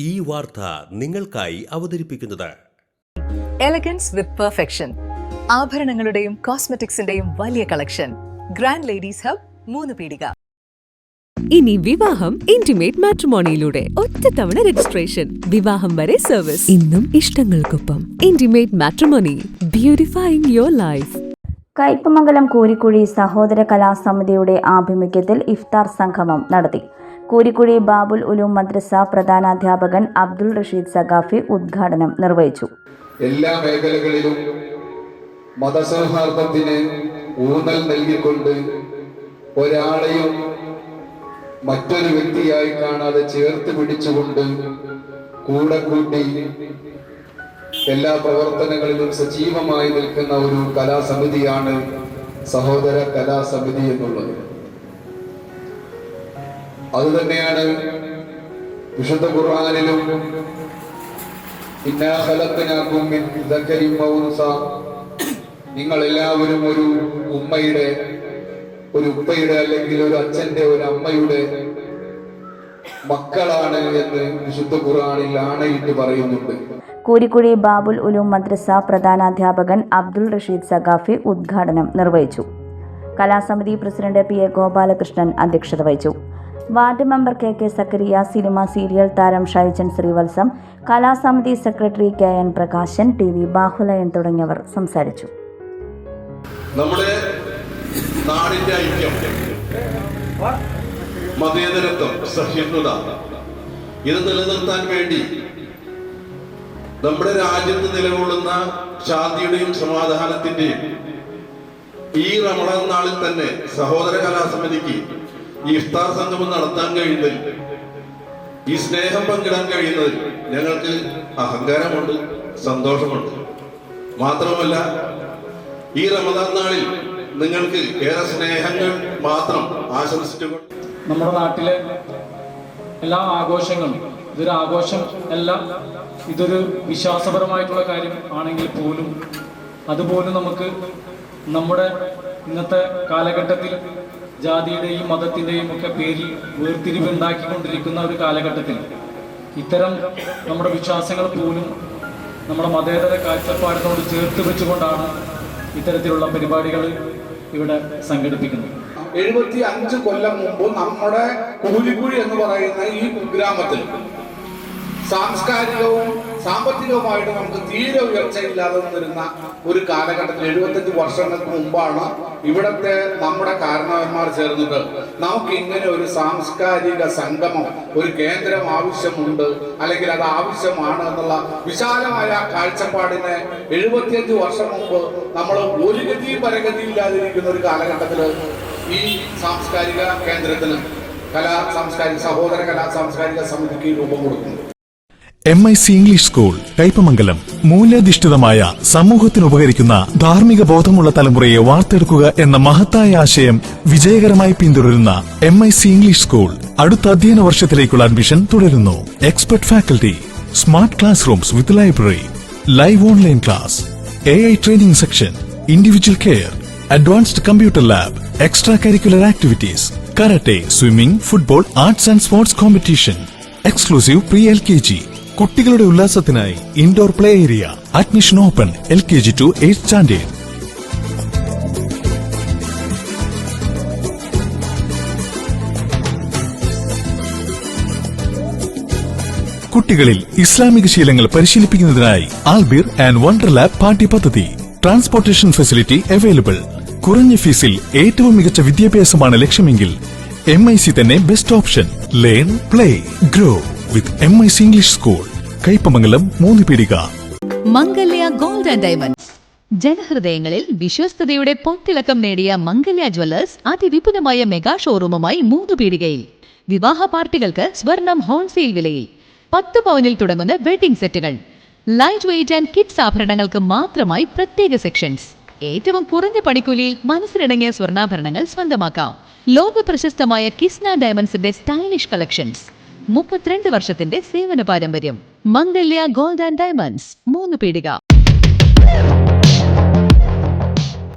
ഈ വാർത്ത നിങ്ങൾക്കായി അവതരിപ്പിക്കുന്നത് എലഗൻസ് വിത്ത് പെർഫെക്ഷൻ. ആഭരണങ്ങളുടെയും കോസ്മെറ്റിക്സിന്റെയും വലിയ കളക്ഷൻ. ഗ്രാൻഡ് ലേഡീസ് ഹബ്, 3 പീടിക. ഇനി വിവാഹം ഇന്റിമേറ്റ് മാട്രിമോണിയിലൂടെ ഒറ്റത്തവണ രജിസ്ട്രേഷൻ, വിവാഹം വരെ സർവീസ്. ഇന്നും ഇഷ്ടങ്ങൾക്കൊപ്പം intimate matrimony, beautifying your life. Kaipamangalam Koorikkuzhi സഹോദര കലാസമിതിയുടെ ആഭിമുഖ്യത്തിൽ ഇഫ്താർ സംഗമം നടത്തി. കൂരിക്കുഴി ബാബുൽ ഉലൂം മദ്രസ പ്രധാനാധ്യാപകൻ അബ്ദുൾ റഷീദ് സഖാഫി ഉദ്ഘാടനം നിർവഹിച്ചു. എല്ലാ മേഖലകളിലും മതസൗഹാർദ്ദത്തിന് ഊന്നൽ നൽകിക്കൊണ്ട് ഒരാളെയും മറ്റൊരു വ്യക്തിയായി കാണാതെ ചേർത്ത് പിടിച്ചുകൊണ്ട് കൂടെ കൂട്ടി എല്ലാ പ്രവർത്തനങ്ങളിലും സജീവമായി നിൽക്കുന്ന ഒരു കലാസമിതിയാണ് സഹോദര കലാസമിതി എന്നുള്ളത്. അതുതന്നെയാണ് വിശുദ്ധ ഖുർആനിലും ഇന്നാ ഖലഖനാകും മിൻ ദക്കരിൻ വ ഉൻസ, നിങ്ങൾ എല്ലാവരും ഒരു ഉമ്മയുടെ, ഒരു ഉപ്പയുടെ അല്ലെങ്കിൽ ഒരു അച്ഛന്റെ, ഒരു അമ്മയുടെ മക്കളാണ് എന്ന് വിശുദ്ധ ഖുർആനിൽ ആണയിട്ട് പറയുന്നുണ്ട്. കൂരിക്കുഴി ബാബുൽ ഉലൂം മദ്രസ പ്രധാനാധ്യാപകൻ അബ്ദുൾ റഷീദ് സഖാഫി ഉദ്ഘാടനം നിർവഹിച്ചു. കലാസമിതി പ്രസിഡന്റ് PA ഗോപാലകൃഷ്ണൻ അധ്യക്ഷത വഹിച്ചു. Ward member KK Zakariya, cinema serial താരം ഷൈജൻ ശ്രീവത്സം, കലാസമിതി secretary KN Prakashan, TV Bahuleyan തുടങ്ങിയവർ സംസാരിച്ചു. നമ്മുടെ നാടിന്റെ ഐക്യം, മതേതരത്വം, സഹിഷ്ണുത ഇത് നിലനിർത്താൻ വേണ്ടി നമ്മുടെ രാജ്യത്ത് നിലകൊള്ളുന്ന ശാന്തിയുടെയും സമാധാനത്തിന്റെയും ഈ റമളാൻ നാളിൽ തന്നെ സഹോദര കലാസമിതിക്ക് ഈ ഇഫ്താർ സംഗമം നടത്താൻ കഴിയുന്നതിൽ, ഈ സ്നേഹം പങ്കിടാൻ കഴിയുന്നതിൽ ഞങ്ങൾക്ക് അഹങ്കാരമുണ്ട്, സന്തോഷമുണ്ട്. മാത്രമല്ല, ഈ റമദാൻ നാളിൽ നിങ്ങൾക്ക് ഏറെ സ്നേഹങ്ങൾ മാത്രം ആശംസിച്ചുകൊണ്ട് നമ്മുടെ നാട്ടിലെ എല്ലാ ആഘോഷങ്ങളും, ഇതൊരു ആഘോഷം അല്ല, ഇതൊരു വിശ്വാസപരമായിട്ടുള്ള കാര്യം ആണെങ്കിൽ പോലും അതുപോലും നമുക്ക് നമ്മുടെ ഇന്നത്തെ കാലഘട്ടത്തിൽ ജാതിയുടെയും മതത്തിൻ്റെയും ഒക്കെ പേരിൽ വേർതിരിവ് ഉണ്ടാക്കിക്കൊണ്ടിരിക്കുന്ന ഒരു കാലഘട്ടത്തിൽ ഇത്തരം നമ്മുടെ വിശ്വാസങ്ങൾ പോലും നമ്മുടെ മതേതര കാഴ്ചപ്പാടിനോട് ചേർത്ത് വെച്ചുകൊണ്ടാണ് ഇത്തരത്തിലുള്ള പരിപാടികൾ ഇവിടെ സംഘടിപ്പിക്കുന്നത്. 75 കൊല്ലം മുമ്പ് നമ്മുടെ കൂലിക്കുഴി എന്ന് പറയുന്ന ഈ കുഗ്രാമത്തിൽ സാംസ്കാരികവും സാമ്പത്തികവുമായിട്ട് നമുക്ക് തീരെ ഉയർച്ചയില്ലാതെ നിന്നിരുന്ന ഒരു കാലഘട്ടത്തിൽ 75 വർഷങ്ങൾക്ക് മുമ്പാണ് ഇവിടത്തെ നമ്മുടെ കാരണവന്മാർ ചേർന്നിട്ട് നമുക്ക് ഇങ്ങനെ ഒരു സാംസ്കാരിക സംഗമം, ഒരു കേന്ദ്രം ആവശ്യമുണ്ട്, അല്ലെങ്കിൽ അത് ആവശ്യമാണ് എന്നുള്ള വിശാലമായ കാഴ്ചപ്പാടിനെ 75 വർഷം മുമ്പ് നമ്മൾ ഒരു ഗതിയും പരഗതിയില്ലാതിരിക്കുന്ന ഒരു കാലഘട്ടത്തിൽ ഈ സാംസ്കാരിക കേന്ദ്രത്തിന് സഹോദര കലാ സാംസ്കാരിക സമിതിക്ക് രൂപം കൊടുക്കുന്നു. MIC ഇംഗ്ലീഷ് സ്കൂൾ കയ്പമംഗലം മൂല്യാധിഷ്ഠിതമായ സമൂഹത്തിന് ഉപകരിക്കുന്ന ധാർമ്മിക ബോധമുള്ള തലമുറയെ വാർത്തെടുക്കുക എന്ന മഹത്തായ ആശയം വിജയകരമായി പിന്തുടരുന്ന MIC ഇംഗ്ലീഷ് സ്കൂൾ അടുത്ത അധ്യയന വർഷത്തിലേക്കുള്ള അഡ്മിഷൻ തുടരുന്നു. Expert faculty, smart class rooms with library, live online class, AI training section, individual care, advanced computer lab, extra curricular activities, karate, swimming, football, arts and sports competition, exclusive pre-LKG. കുട്ടികളുടെ ഉല്ലാസത്തിനായി indoor play area. Admission open LKG to 8th standard. കുട്ടികളിൽ ഇസ്ലാമിക ശീലങ്ങൾ പരിശീലിപ്പിക്കുന്നതിനായി ആൽബിർ and wonder lab പാഠ്യ പദ്ധതി. Transportation facility available. കുറഞ്ഞ ഫീസിൽ ഏറ്റവും മികച്ച വിദ്യാഭ്യാസമാണ് ലക്ഷ്യമെങ്കിൽ MIC തന്നെ best option. Learn, play, grow with MIC English school, Kaipamangalam, 3 പീടിക. മംഗല്യ ഗോൾഡ് ആൻഡ് ഡയമണ്ട്സ്. ജനഹൃദയങ്ങളിൽ വിശ്വസ്തയുടെ പൊൻതിളക്കം നേടിയ മംഗല്യ ജ്വല്ലേഴ്സ് അതിവിപുലമായ മെഗാ ഷോറൂമുമായി 3 പീടികയിൽ. വിവാഹ പാർട്ടികൾക്ക് സ്വർണം ഹോൾസെയിൽ വിലയിൽ. 10 പവനിൽ തുടങ്ങുന്ന വെഡിംഗ് സെറ്റുകൾ, ലൈറ്റ് വെയ്റ്റ് ആൻഡ് കിഡ്സ് ആഭരണങ്ങൾക്ക് മാത്രമായി പ്രത്യേക സെക്ഷൻസ്. ഏറ്റവും കുറഞ്ഞ പണിക്കൂലിയിൽ മനസ്സിലിണങ്ങിയ സ്വർണ്ണാഭരണങ്ങൾ സ്വന്തമാക്കാം. ലോക പ്രശസ്തമായ കിസ്ന ഡയമണ്ട്സിന്റെ സ്റ്റൈലിഷ് കളക്ഷൻസ്. 32 വർഷത്തിന്റെ സേവന പാരമ്പര്യം. മംഗല്യ ഗോൾഡ് ആൻഡ് ഡയമണ്ട്സ്, 3 പീടിക.